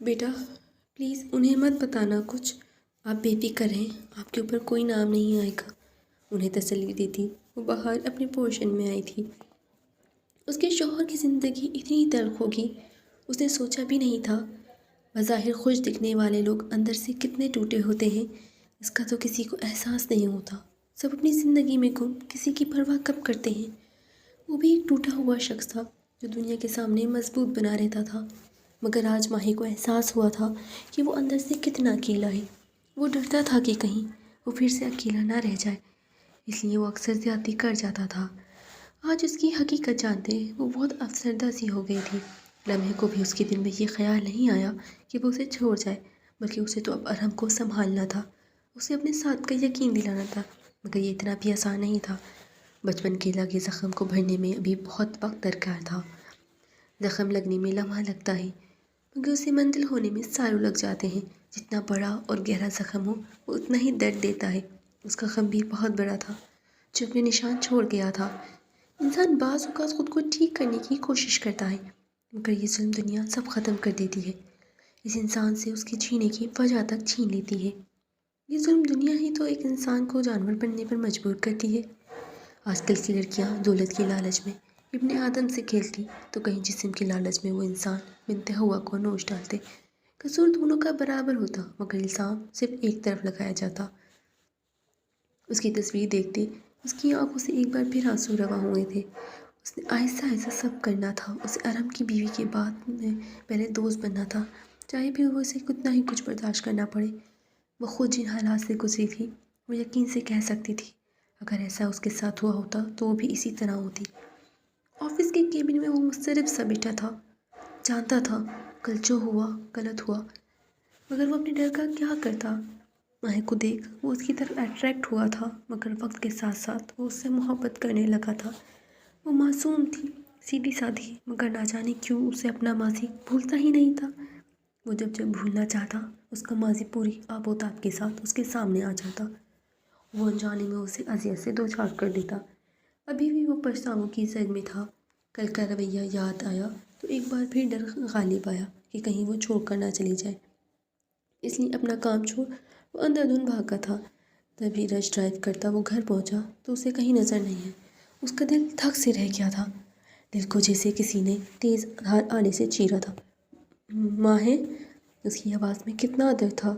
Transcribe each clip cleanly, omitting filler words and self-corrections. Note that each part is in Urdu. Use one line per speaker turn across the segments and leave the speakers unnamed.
بیٹا پلیز انہیں مت بتانا کچھ، آپ بے فکر رہیں، آپ کے اوپر کوئی نام نہیں آئے گا، انہیں تسلی دیتی وہ باہر اپنے پورشن میں آئی تھی۔ اس کے شوہر کی زندگی اتنی تلخ ہوگی اس نے سوچا بھی نہیں تھا۔ بظاہر خوش دکھنے والے لوگ اندر سے کتنے ٹوٹے ہوتے ہیں اس کا تو کسی کو احساس نہیں ہوتا۔ سب اپنی زندگی میں گم، کسی کی پرواہ کب کرتے ہیں۔ وہ بھی ایک ٹوٹا ہوا شخص تھا جو دنیا کے سامنے مضبوط بنا رہتا تھا، مگر آج ماہی کو احساس ہوا تھا کہ وہ اندر سے کتنا اکیلا ہے۔ وہ ڈرتا تھا کہ کہیں وہ پھر سے اکیلا نہ رہ جائے، اس لیے وہ اکثر زیادتی کر جاتا تھا۔ آج اس کی حقیقت جانتے وہ بہت افسردہ سی ہو گئی تھی۔ لمحے کو بھی اس کے دل میں یہ خیال نہیں آیا کہ وہ اسے چھوڑ جائے، بلکہ اسے تو اب ارحم کو سنبھالنا تھا، اسے اپنے ساتھ کا یقین دلانا تھا، مگر یہ اتنا بھی آسان نہیں تھا۔ بچپن کے لگے زخم کو بھرنے میں ابھی بہت وقت درکار تھا۔ زخم لگنے میں لمحہ لگتا ہے مگر اسے منزل ہونے میں سالوں لگ جاتے ہیں۔ جتنا بڑا اور گہرا زخم ہو وہ اتنا ہی درد دیتا ہے۔ اس کا غم بھی بہت بڑا تھا جو اپنے نشان چھوڑ گیا تھا۔ انسان بعض اوقات خود کو ٹھیک کرنے کی کوشش کرتا ہے، مگر یہ ظلم دنیا سب ختم کر دیتی ہے، اس انسان سے اس کی جینے کی وجہ تک چھین لیتی ہے۔ یہ ظلم دنیا ہی تو ایک انسان کو جانور بننے پر مجبور کرتی ہے۔ آج کل کی لڑکیاں دولت کی لالچ میں ابن آدم سے کھیلتی تو کہیں جسم کی لالچ میں وہ انسان بنت ہوا کو نوچ ڈالتے۔ قصور دونوں کا برابر ہوتا مگر الزام صرف ایک طرف لگایا جاتا۔ اس کی تصویر دیکھتے اس کی آنکھوں سے ایک بار پھر آنسو رواں ہوئے تھے۔ اس نے آہستہ آہستہ سب کرنا تھا۔ اسے ارحم کی بیوی کے بعد میں پہلے دوست بننا تھا، چاہے بھی وہ اسے کتنا ہی کچھ برداشت کرنا پڑے۔ وہ خود جن حالات سے گزری تھی وہ یقین سے کہہ سکتی تھی اگر ایسا اس کے ساتھ ہوا ہوتا تو وہ بھی اسی طرح ہوتی۔ آفس کے کیبن میں وہ مضطرب سا بیٹھا تھا، جانتا تھا کل جو ہوا غلط ہوا، مگر وہ اپنے ڈر کا کیا کرتا۔ ماہی کو دیکھ وہ اس کی طرف اٹریکٹ ہوا تھا، مگر وقت کے ساتھ ساتھ وہ اس سے محبت کرنے لگا تھا۔ وہ معصوم تھی، سیدھی سادھی، مگر نہ جانے کیوں اسے اپنا ماضی بھولتا ہی نہیں تھا۔ وہ جب بھولنا چاہتا اس کا ماضی پوری آب و تاب کے ساتھ اس کے سامنے آ جاتا۔ وہ انجانے میں اسے اذیت سے دوچار کر دیتا۔ ابھی بھی وہ پچھتاووں کی زد میں تھا۔ کل کا رویہ یاد آیا تو ایک بار پھر ڈر غالب آیا کہ کہیں وہ چھوڑ کر نہ چلی جائے، اس لیے اپنا کام چھوڑ وہ اندھا دھند بھاگا تھا۔ تبھی رش ڈرائیو کرتا وہ گھر پہنچا تو اسے کہیں نظر نہیں ہے۔ اس کا دل دھک سے رہ گیا تھا، دل کو جیسے کسی نے تیز دھار آنے سے چیرا تھا۔ ماں ہے، اس کی آواز میں کتنا درد تھا۔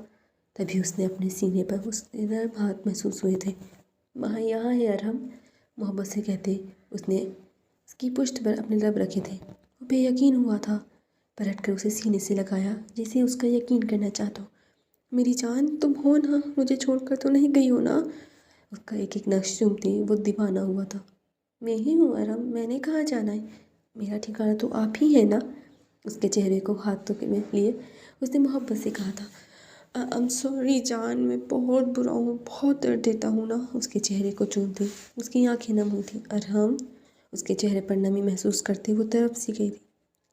تبھی اس نے اپنے سینے پر اس کے نرم ہاتھ محسوس ہوئے تھے۔ ماں یہاں ہے ارحم، محبت سے کہتے اس نے اس کی پشت پر اپنے لب رکھے تھے۔ وہ بے یقین ہوا تھا، پلٹ کر اسے سینے سے لگایا جیسے اس کا یقین کرنا چاہتا ہو۔ میری جان تم ہو نا، مجھے چھوڑ کر تو نہیں گئی ہو نا؟ اس کا ایک ایک نقش چومتے وہ دیوانہ ہوا تھا۔ میں ہی ہوں ارحم، میں نے کہاں جانا ہے، میرا ٹھکانہ تو آپ ہی ہے نا؟ اس کے چہرے کو ہاتھوں میں لیے اس نے محبت سے کہا تھا۔ I'm sorry جان، میں بہت برا ہوں، بہت درد دیتا ہوں نا؟ اس کے چہرے کو چومتے اس کی آنکھیں نم ہوئی تھیں۔ ارحم، اس کے چہرے پر نمی محسوس کرتے وہ تڑپ سی گئی تھی۔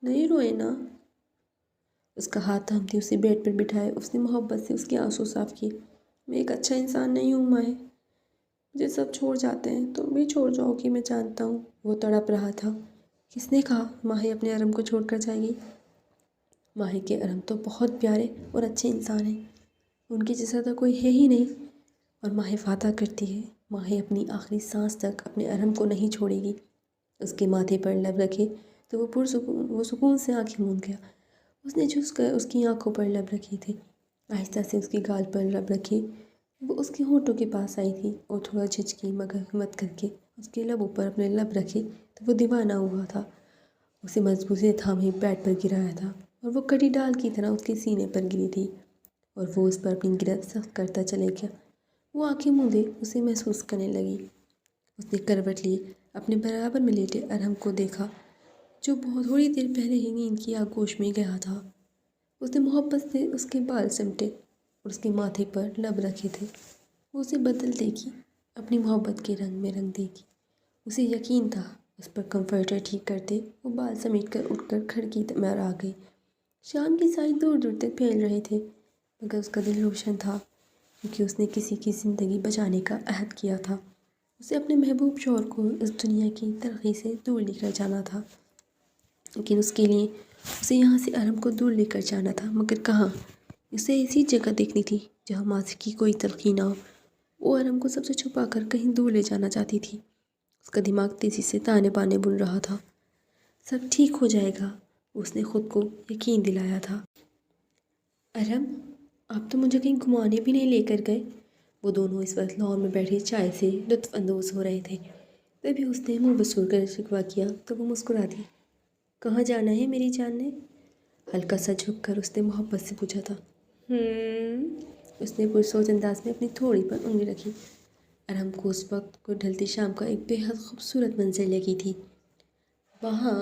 نہیں روئے نا؟ اس کا ہاتھ تھامتے اسے بیڈ پر بٹھائے اس نے محبت سے اس کے آنسو صاف کیے۔ میں ایک اچھا انسان نہیں ہوں ماہی، مجھے سب چھوڑ جاتے ہیں، تم بھی چھوڑ جاؤ گی میں جانتا ہوں۔ وہ تڑپ رہا تھا۔ کس نے کہا ماہی اپنے ارحم کو چھوڑ کر جائے گی؟ ماہی کے ارحم تو بہت پیارے اور اچھے انسان ہیں، ان کی جیسا تو کوئی ہے ہی نہیں، اور ماہی وعدہ کرتی ہے ماہی اپنی آخری سانس تک اپنے ارحم کو نہیں چھوڑے گی۔ اس کے ماتھے پر لب رکھے تو وہ سکون سے آنکھیں موند گیا۔ اس نے جھک کر اس کی آنکھوں پر لب رکھے تھے، آہستہ سے اس کی گال پر لب رکھے۔ وہ اس کے ہونٹوں کے پاس آئی تھی اور تھوڑا جھجکی مگر ہمت کر کے اس کے لبوں پر اپنے لب رکھے تو وہ دیوانہ ہوا تھا۔ اسے مضبوطی سے تھامے بیڈ پر گرایا تھا اور وہ کڑی ڈال کی طرح اس کے سینے پر گری تھی اور وہ اس پر اپنی گرفت سخت کرتا چلے گیا۔ وہ آنکھیں موندے اسے محسوس کرنے لگی۔ اس نے کروٹ لی، اپنے برابر میں لیٹے ارحم کو دیکھا جو بہت تھوڑی دیر پہلے ہی نیند کی آغوش میں گیا تھا۔ اس نے محبت سے اس کے بال سمیٹے اور اس کے ماتھے پر لب رکھے تھے۔ وہ اسے بدل دے گی، اپنی محبت کے رنگ میں رنگ دے گی۔ اسے یقین تھا اس پر کمفرٹر ٹھیک کرتے وہ بال سمیٹ کر اٹھ کر کھڑکی میں آ گئی۔ شام کی سائے دور دور تک پھیل رہے تھے، مگر اس کا دل روشن تھا کیونکہ اس نے کسی کی زندگی بچانے کا عہد کیا تھا۔ اسے اپنے محبوب شوہر کو اس دنیا کی تلخی سے دور لے کر جانا تھا، لیکن اس کے لیے اسے یہاں سے ارم کو دور لے کر جانا تھا، مگر کہاں؟ اسے ایسی جگہ دیکھنی تھی جہاں ماضی کی کوئی تلخی نہ ہو۔ وہ ارم کو سب سے چھپا کر کہیں دور لے جانا چاہتی تھی۔ اس کا دماغ تیزی سے تانے بانے بن رہا تھا۔ سب ٹھیک ہو جائے گا، اس نے خود کو یقین دلایا تھا۔ ارم، آپ تو مجھے کہیں گھمانے بھی نہیں لے کر گئے۔ وہ دونوں اس وقت لاؤن میں بیٹھے چائے سے لطف اندوز ہو رہے تھے۔ تبھی اس نے منہ بسور کر شکوہ کیا تو وہ مسکرا دی۔ کہاں جانا ہے میری جان نے؟ ہلکا سا جھک کر اس نے محبت سے پوچھا تھا۔ اس نے پرسوچ انداز میں اپنی تھوڑی پر انگلی رکھی۔ ارم کو اس وقت کو ڈھلتی شام کا ایک بے حد خوبصورت منظر لگی تھی۔ وہاں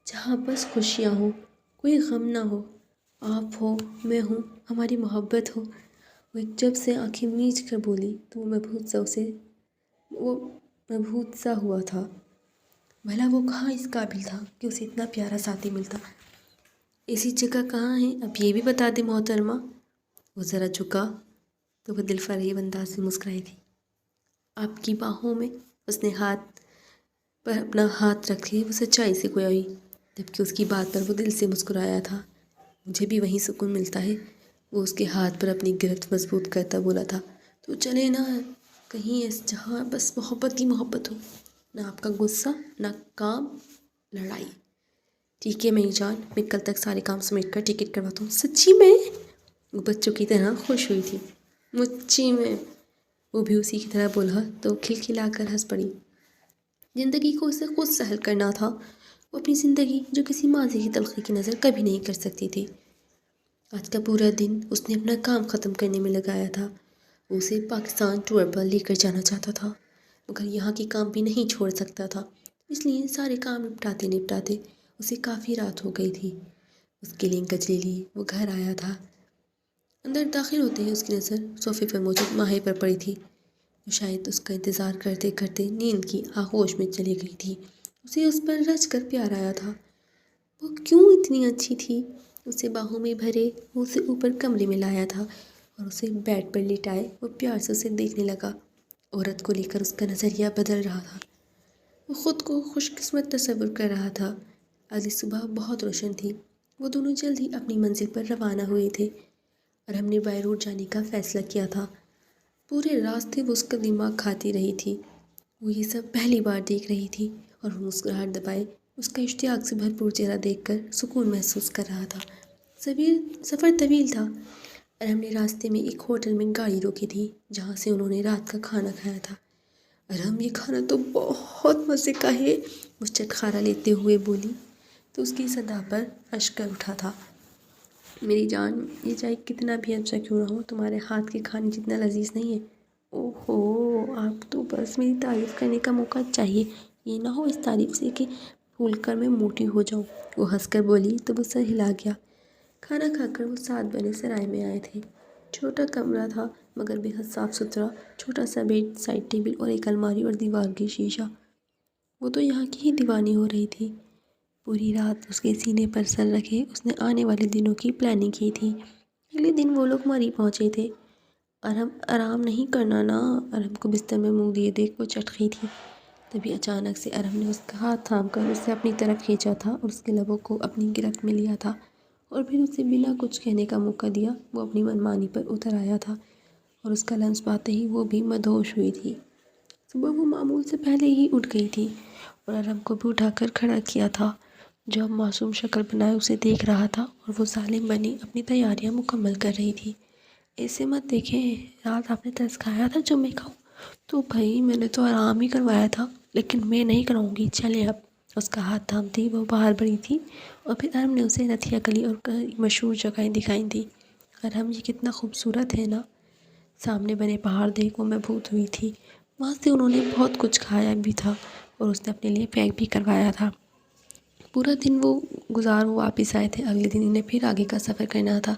جہاں بس خوشیاں ہوں، کوئی غم نہ ہو، آپ ہو، میں ہوں، ہماری محبت ہو۔ وہ ایک جب سے آنکھیں میچ کر بولی تو وہ مبہوت سا ہوا تھا۔ بھلا وہ کہاں اس قابل تھا کہ اسے اتنا پیارا ساتھی ملتا؟ ایسی جگہ کہاں ہے، اب یہ بھی بتا دے محترمہ۔ وہ ذرا جھکا تو وہ دل فریب انداز سے مسکرائی تھی۔ آپ کی باہوں میں، اس نے ہاتھ پر اپنا ہاتھ رکھے وہ سچائی سے گویا ہوئی، جبکہ اس کی بات پر وہ دل سے مسکرایا تھا۔ مجھے بھی وہیں سکون ملتا ہے۔ وہ اس کے ہاتھ پر اپنی گرفت مضبوط کرتا بولا تھا۔ تو چلے نا کہیں جہاں بس محبت کی محبت ہو، نہ آپ کا غصہ، نہ کام، لڑائی۔ ٹھیک ہے میری جان، میں کل تک سارے کام سمیٹ کر ٹکٹ کرواتا ہوں۔ سچی میں؟ وہ بچوں کی طرح خوش ہوئی تھی۔ مچی میں؟ وہ بھی اسی کی طرح بولا تو کھلکھلا کر ہنس پڑی۔ زندگی کو اسے خود سہل کرنا تھا۔ وہ اپنی زندگی جو کسی ماضی کی تلخی کی نظر کبھی نہیں کر سکتی تھی۔ آج کا پورا دن اس نے اپنا کام ختم کرنے میں لگایا تھا۔ وہ اسے پاکستان ٹور پر لے کر جانا چاہتا تھا، مگر یہاں کے کام بھی نہیں چھوڑ سکتا تھا، اس لیے سارے کام نپٹاتے اسے کافی رات ہو گئی تھی۔ اس کے لیے کچلی لی وہ گھر آیا تھا۔ اندر داخل ہوتے ہی اس کی نظر صوفے پر موجود ماہی پر پڑی تھی، جو شاید اس کا انتظار کرتے کرتے نیند کی آغوش میں چلی گئی تھی۔ اسے اس پر رچ کر پیار آیا تھا۔ وہ کیوں اتنی اچھی تھی؟ اسے باہوں میں بھرے وہ اسے اوپر کمرے میں لایا تھا اور اسے بیڈ پر لٹائے وہ پیار سے اسے دیکھنے لگا۔ عورت کو لے کر اس کا نظریہ بدل رہا تھا۔ وہ خود کو خوش قسمت تصور کر رہا تھا۔ اگلی صبح بہت روشن تھی۔ وہ دونوں جلد ہی اپنی منزل پر روانہ ہوئے تھے اور ہم نے بائی روڈ جانے کا فیصلہ کیا تھا۔ پورے راستے وہ اس کا دماغ کھاتی رہی تھی۔ وہ یہ سب پہلی بار دیکھ رہی تھی اور وہ مسکراہٹ دبائے اس کا اشتیاق سے بھرپور چہرہ دیکھ کر سکون محسوس کر رہا تھا۔ سفر طویل تھا اور ہم نے راستے میں ایک ہوٹل میں گاڑی روکی تھی جہاں سے انہوں نے رات کا کھانا کھایا تھا۔ ارم، یہ کھانا تو بہت مزے کا ہے، وہ چٹخارا لیتے ہوئے بولی تو اس کی صدا پر اشک اٹھا تھا۔ میری جان، یہ چاہے کتنا بھی اچھا کیوں نہ ہو، تمہارے ہاتھ کے کھانے جتنا لذیذ نہیں ہے۔ اوہو، آپ تو بس میری تعریف کرنے کا موقع چاہیے، یہ نہ ہو اس تعریف سے کہ پھول کر میں موٹی ہو جاؤں۔ وہ ہنس کر بولی تو وہ سر ہلا گیا۔ کھانا کھا کر وہ 7 بنے سرائے میں آئے تھے۔ چھوٹا کمرہ تھا مگر بے حد صاف ستھرا، چھوٹا سا بیڈ، سائڈ ٹیبل اور ایک الماری اور دیوار کی شیشہ۔ وہ تو یہاں کی ہی دیوانی ہو رہی تھی۔ پوری رات اس کے سینے پر سر رکھے اس نے آنے والے دنوں کی پلاننگ کی تھی۔ اگلے دن وہ لوگ مری پہنچے تھے۔ ارم، آرام نہیں کرنا نا؟ ارم کو بستر میں منہ دیے دیکھ وہ چٹکی تھی۔ تبھی اچانک سے ارم نے اس کا ہاتھ تھام کر اسے اپنی طرف کھینچا تھا اور اس کے لبوں کو اپنی گرفت میں لیا تھا اور پھر اسے بنا کچھ کہنے کا موقع دیا۔ وہ اپنی منمانی پر اتر آیا تھا اور اس کا لمس پاتے ہی وہ بھی مدہوش ہوئی تھی۔ صبح وہ معمول سے پہلے ہی اٹھ گئی تھی اور ارم کو بھی اٹھا کر کھڑا کیا تھا، جو اب معصوم شکل بنائے اسے دیکھ رہا تھا اور وہ ظالم بنی اپنی تیاریاں مکمل کر رہی تھی۔ ایسے مت دیکھیں، رات آپ نے ترس کھایا تھا جو میں کھاؤں؟ تو بھائی میں نے تو آرام ہی کروایا تھا، لیکن میں نہیں کراؤں گی، چلے اب۔ اس کا ہاتھ تھامتی وہ باہر بڑھی تھی اور پھر ارم نے اسے رتھیا گلی اور کئی مشہور جگہیں دکھائی تھیں۔ ارم، یہ کتنا خوبصورت ہے نا؟ سامنے بنے پہاڑ دیکھ وہ مبہوت ہوئی تھی۔ وہاں سے انہوں نے بہت کچھ کھایا بھی تھا اور اس نے اپنے لیے پیک بھی کروایا تھا۔ پورا دن وہ واپس آئے تھے۔ اگلے دن انہیں پھر آگے کا سفر کرنا تھا۔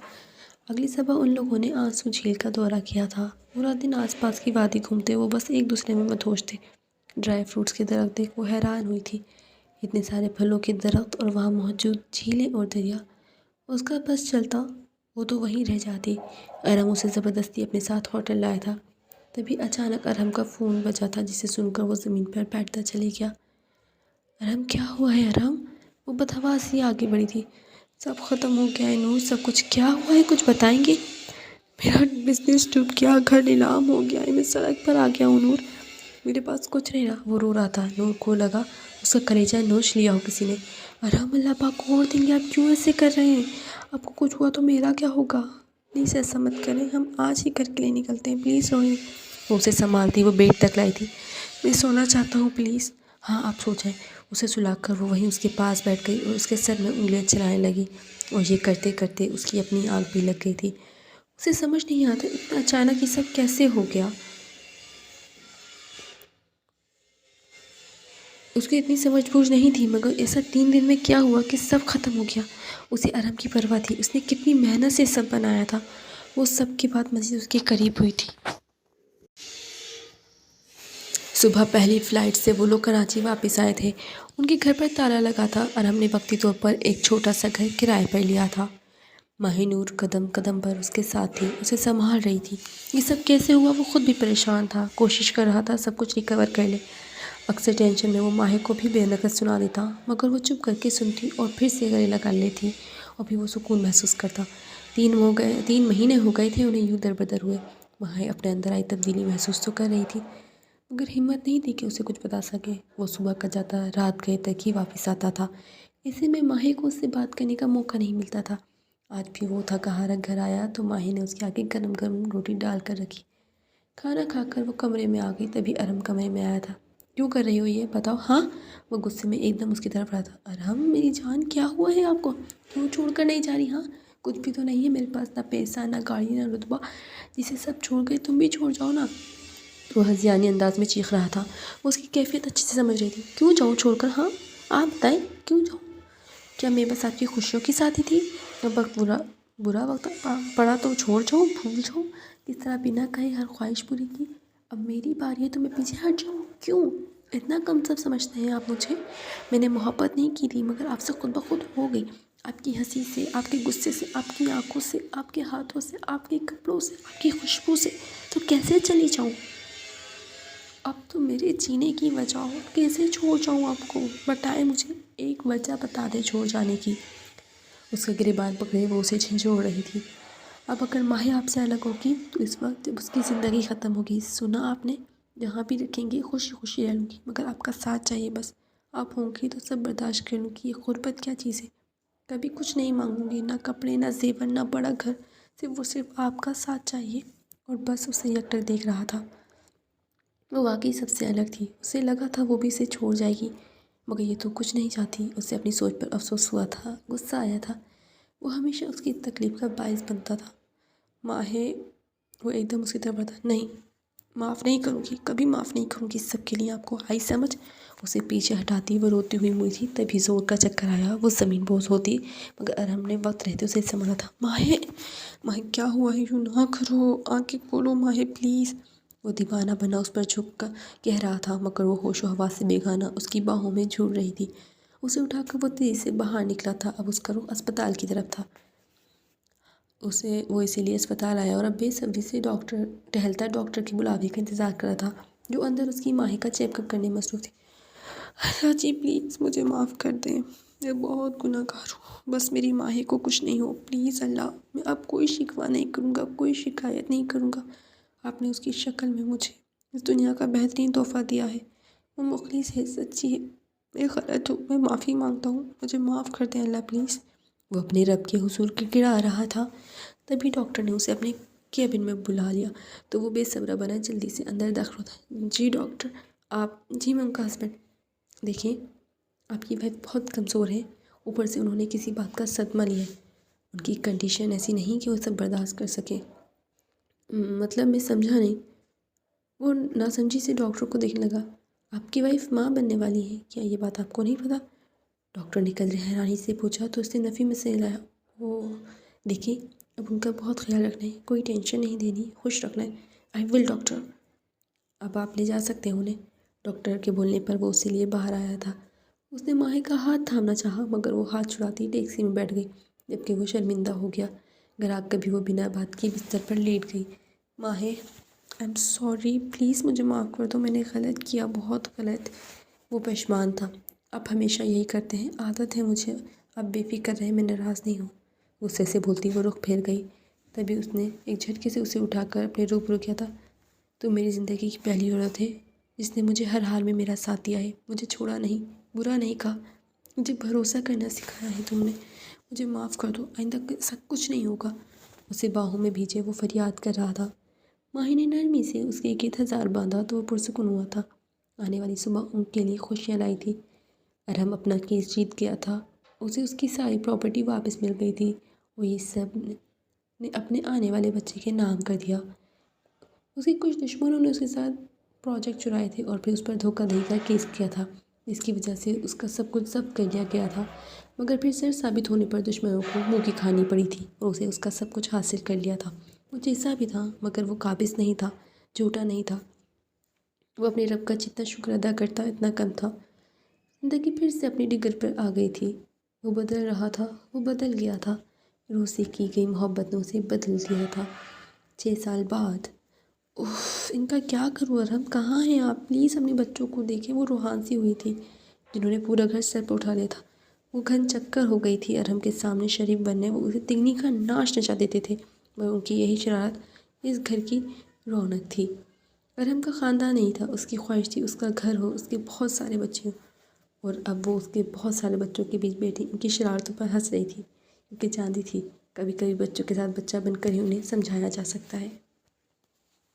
اگلی صبح ان لوگوں نے آنسو جھیل کا دورہ کیا تھا۔ پورا دن آس پاس کی وادی گھومتے وہ بس ایک دوسرے میں مدہوش تھے۔ ڈرائی فروٹس کے درخت دیکھ وہ حیران ہوئی تھی، اتنے سارے پھلوں کے درخت اور وہاں موجود جھیلیں اور دریا۔ اس کا بس چلتا وہ تو وہیں رہ جاتی۔ ارم اسے زبردستی اپنے ساتھ ہوٹل لایا تھا۔ تبھی اچانک ارم کا فون بجا تھا، جسے سن کر وہ زمین پر بیٹھتا چلے گیا۔ ارم، کیا ہوا ہے ارم؟ وہ بدحواس ہی آگے بڑھی تھی۔ سب ختم ہو گیا ہے نور، سب کچھ کیا ہوا ہے، کچھ بتائیں گے؟ میرا بزنس ڈوب گیا، گھر نیلام ہو گیا ہے، میں سڑک پر آ گیا ہوں نور، میرے پاس کچھ نہیں رہا۔ وہ رو رہا تھا۔ نور کو لگا اس کا کلیجہ نوچ لیا ہو کسی نے۔ ارحم، اللہ پاک کو اور دیں گے، آپ کیوں ایسے کر رہے ہیں؟ آپ کو کچھ ہوا تو میرا کیا ہوگا؟ پلیز ایسا مت کریں، ہم آج ہی گھر کے لیے نکلتے ہیں، پلیز روئیں۔ وہ اسے سنبھالتی وہ بیڈ تک لائی تھی۔ میں سونا چاہتا ہوں پلیز۔ ہاں آپ سو جائیں۔ اسے سلا کر وہ وہیں اس کے پاس بیٹھ گئی اور اس کے سر میں انگلیاں چلانے لگی، اور یہ کرتے کرتے اس کی اپنی آنکھ بھی لگ گئی تھی۔ اسے سمجھ نہیں آتا اتنا اچانک یہ سب کیسے ہو گیا۔ اس کو اتنی سمجھ بوجھ نہیں تھی، مگر ایسا 3 دن میں کیا ہوا کہ سب ختم ہو گیا۔ اسے ارحم کی پرواہ تھی، اس نے کتنی محنت سے سب بنایا تھا۔ وہ سب کی بات مزید اس کے قریب ہوئی تھی۔ صبح پہلی فلائٹ سے وہ لوگ کراچی واپس آئے تھے۔ ان کے گھر پر تالا لگا تھا۔ ارحم نے وقتی طور پر ایک چھوٹا سا گھر کرائے پر لیا تھا۔ ماہی نور قدم قدم پر اس کے ساتھ تھی، اسے سنبھال رہی تھی۔ یہ سب کیسے ہوا وہ خود بھی پریشان تھا، کوشش کر رہا تھا سب کچھ ریکور کر لے۔ اکثر ٹینشن میں وہ ماہی کو بھی بے نقص سنا دیتا، مگر وہ چپ کر کے سنتی اور پھر سے گلے لگا لیتی، اور پھر وہ سکون محسوس کرتا۔ 3 مہینے ہو گئے تھے انہیں یوں در بدر ہوئے۔ ماہی اپنے اندر آئی تبدیلی محسوس تو کر رہی تھی، مگر ہمت نہیں تھی کہ اسے کچھ بتا سکے۔ وہ صبح کا جاتا، رات گئے تک ہی واپس آتا تھا۔ ایسے میں ماہی کو اس سے بات کرنے کا موقع نہیں ملتا تھا۔ آج بھی وہ تھکا ہارا گھر آیا تو ماہی نے اس کے آگے گرم گرم روٹی ڈال کر رکھی۔ کھانا کھا کر وہ کمرے میں آ گئی، تبھی ارحم کمرے میں آیا تھا۔ کیوں کر رہی ہو یہ بتاؤ؟ ہاں، وہ غصے میں ایک دم اس کی طرف رہا تھا۔ ارحم میری جان، کیا ہوا ہے آپ کو؟ کیوں چھوڑ کر نہیں جا رہی؟ ہاں کچھ بھی تو نہیں ہے میرے پاس، نہ پیسہ نہ گاڑی نہ رتبہ، جسے سب چھوڑ گئے تم بھی چھوڑ جاؤ نا۔ وہ ہذیانی انداز میں چیخ رہا تھا۔ وہ اس کی کیفیت اچھے سے سمجھ رہی تھی۔ کیوں جاؤں چھوڑ کر؟ ہاں آپ بتائیں کیوں جاؤں؟ کیا میں بس آپ کی خوشیوں کی ساتھی تھی؟ اب وقت برا وقت پڑا تو چھوڑ جاؤں، بھول جاؤں؟ کس طرح بنا کہے ہر خواہش پوری کی؟ اب میری باری ہے تو میں پیچھے ہٹ جاؤں؟ کیوں اتنا کم سب سمجھتے ہیں آپ مجھے؟ میں نے محبت نہیں کی تھی، مگر آپ سے خود بخود ہو گئی۔ آپ کی ہنسی سے، آپ کے غصے سے، آپ کی آنکھوں سے، آپ کے ہاتھوں سے، آپ کے کپڑوں سے، آپ کی خوشبو سے، تو کیسے چلی جاؤں؟ اب تو میرے جینے کی وجہ ہو، کیسے چھوڑ جاؤں آپ کو؟ بتائیں مجھے، ایک وجہ بتا دیں چھوڑ جانے کی۔ اس کا گریبان پکڑے وہ اسے جھنجھوڑ رہی تھی۔ اب اگر ماہی آپ سے الگ ہوگی تو اس وقت اس کی زندگی ختم ہوگی۔ سنا آپ نے؟ جہاں بھی رکھیں گے خوشی خوشی رہ لوں گی، مگر آپ کا ساتھ چاہیے بس۔ آپ ہوں گی تو سب برداشت کر لوں گی۔ یہ غربت کیا چیز ہے؟ کبھی کچھ نہیں مانگوں گی، نہ کپڑے، نہ زیور، نہ بڑا گھر، صرف آپ کا ساتھ چاہیے۔ اور بس اسے یکٹک دیکھ رہا تھا۔ وہ واقعی سب سے الگ تھی، اسے لگا تھا وہ بھی اسے چھوڑ جائے گی، مگر یہ تو کچھ نہیں چاہتی۔ اسے اپنی سوچ پر افسوس ہوا تھا، غصہ آیا تھا۔ وہ ہمیشہ اس کی تکلیف کا باعث بنتا تھا۔ ماہی، وہ ایک دم اس کی طرف بڑھا، نہیں معاف نہیں کروں گی، کبھی معاف نہیں کروں گی اس سب کے لیے۔ آپ کو آئی سمجھ؟ اسے پیچھے ہٹاتی وہ روتی ہوئی مڑی تھی، تبھی زور کا چکر آیا، وہ زمین بوس ہوتی، مگر ارحم نے وقت رہتے اسے سنبھالا تھا۔ ماہی کیا ہوا ہے؟ یوں نہ کرو، آنکھیں کھولو ماہی پلیز۔ وہ دیوانہ بنا اس پر جھک کر کہہ رہا تھا، مگر وہ ہوش و حواس سے بیگانہ اس کی باہوں میں جھول رہی تھی۔ اسے اٹھا کر وہ تیزی سے باہر نکلا تھا۔ اب اس کا رخ اسپتال کی طرف تھا۔ وہ اسی لیے اسپتال آیا اور اب بے صبری سے ڈاکٹر کے بلاوے کا انتظار کر رہا تھا، جو اندر اس کی ماہی کا چیک اپ کرنے مصروف تھی۔ اللہ جی پلیز مجھے معاف کر دیں، میں بہت گناہ گار ہوں، بس میری ماہی کو کچھ نہیں ہو، پلیز اللہ۔ میں اب کوئی شکوہ نہیں کروں گا، کوئی شکایت نہیں کروں گا۔ آپ نے اس کی شکل میں مجھے اس دنیا کا بہترین تحفہ دیا ہے۔ وہ مخلص ہے، سچی ہے۔ میں غلط ہوں، میں معافی مانگتا ہوں، مجھے معاف کر دیں اللہ پلیز۔ وہ اپنے رب کے حضور گڑگڑا رہا تھا، تبھی ڈاکٹر نے اسے اپنے کیبن میں بلا لیا تو وہ بے صبرا بنا جلدی سے اندر داخل ہوتا۔ جی ڈاکٹر، آپ؟ جی میں ان کا ہسبینڈ۔ دیکھیں آپ کی وائف بہت کمزور ہے، اوپر سے انہوں نے کسی بات کا صدمہ لیا ہے، ان کی کنڈیشن ایسی نہیں کہ وہ سب برداشت کر سکیں۔ مطلب میں سمجھا نہیں۔ وہ ناسمجھی سے ڈاکٹر کو دیکھنے لگا۔ آپ کی وائف ماں بننے والی ہے، کیا یہ بات آپ کو نہیں پتہ؟ ڈاکٹر نے قدر حیرانی سے پوچھا تو اس نے نفی میں سے لایا۔ وہ دیکھیں اب ان کا بہت خیال رکھنا ہے، کوئی ٹینشن نہیں دینی، خوش رکھنا ہے۔ آئی ول ڈاکٹر۔ اب آپ لے جا سکتے ہیں انہیں۔ ڈاکٹر کے بولنے پر وہ اسی لیے باہر آیا تھا۔ اس نے ماہی کا ہاتھ تھامنا چاہا، مگر وہ ہاتھ چھڑاتی ٹیکسی میں بیٹھ گئی، جبکہ وہ شرمندہ ہو گیا۔ گھر آ کر بھی وہ بنا بات کی بستر پر لیٹ گئی۔ ماہی آئی ایم سوری، پلیز مجھے معاف کر دو، میں نے غلط کیا، بہت غلط۔ وہ پشیمان تھا۔ آپ ہمیشہ یہی کرتے ہیں، عادت ہے مجھے، آپ بے فکر رہیں، میں ناراض نہیں ہوں۔ غصے سے بولتی وہ رخ پھیر گئی۔ تبھی اس نے ایک جھٹکے سے اسے اٹھا کر اپنے روبرو کیا تھا۔ تم میری زندگی کی پہلی عورت ہے جس نے مجھے ہر حال میں میرا ساتھ دیا ہے، مجھے چھوڑا نہیں، برا نہیں کہا، مجھے بھروسہ کرنا سکھایا ہے تم نے، مجھے معاف کر دو، آئندہ ایسا کچھ نہیں ہوگا۔ اسے باہوں میں بھیجے وہ فریاد کر رہا تھا۔ ماہی نے نرمی سے اس کے 1000 باندھا تو وہ پرسکون ہوا تھا۔ آنے والی صبح ان کے لیے خوشیاں لائی تھی۔ ارحم اپنا کیس جیت گیا تھا، اسے اس کی ساری پراپرٹی واپس مل گئی تھی۔ وہ یہ سب نے اپنے آنے والے بچے کے نام کر دیا۔ اس کے کچھ دشمنوں نے اس کے ساتھ پروجیکٹ چرائے تھے اور پھر اس پر دھوکہ دہی کا کیس کیا تھا، جس کی وجہ سے اس کا سب کچھ ضبط کر لیا گیا تھا، مگر پھر سر ثابت ہونے پر دشمنوں کو منہ کی کھانی پڑی تھی اور اسے اس کا سب کچھ حاصل کر لیا تھا۔ وہ جیسا بھی تھا مگر وہ قابض نہیں تھا، جھوٹا نہیں تھا۔ وہ اپنے رب کا جتنا شکر ادا کرتا اتنا کم تھا۔ زندگی پھر سے اپنی ڈگر پر آ گئی تھی۔ وہ بدل رہا تھا، وہ بدل گیا تھا، روح سے کی گئی محبت نے اسے بدل دیا تھا۔ 6 سال بعد ان کا کیا کروں ارحم، کہاں ہیں آپ؟ پلیز اپنے بچوں کو دیکھیں۔ وہ روحان سی ہوئی تھی جنہوں نے پورا گھر سر پہ اٹھا لیا تھا۔ وہ گھن چکر ہو گئی تھی ارحم کے سامنے شریف بننے، وہ اسے تگنی کا ناش نچا دیتے تھے، مگر ان کی یہی شرارت اس گھر کی رونق تھی۔ ارحم کا خاندان نہیں تھا، اس کی خواہش تھی اس کا گھر ہو، اس کے بہت سارے بچے ہوں، اور اب وہ اس کے بہت سارے بچوں کے بیچ بیٹھی ان کی شرارتوں پر ہنس رہی تھی، کیونکہ جانتی تھی کبھی کبھی بچوں کے ساتھ بچہ بن کر ہی انہیں سمجھایا جا سکتا ہے۔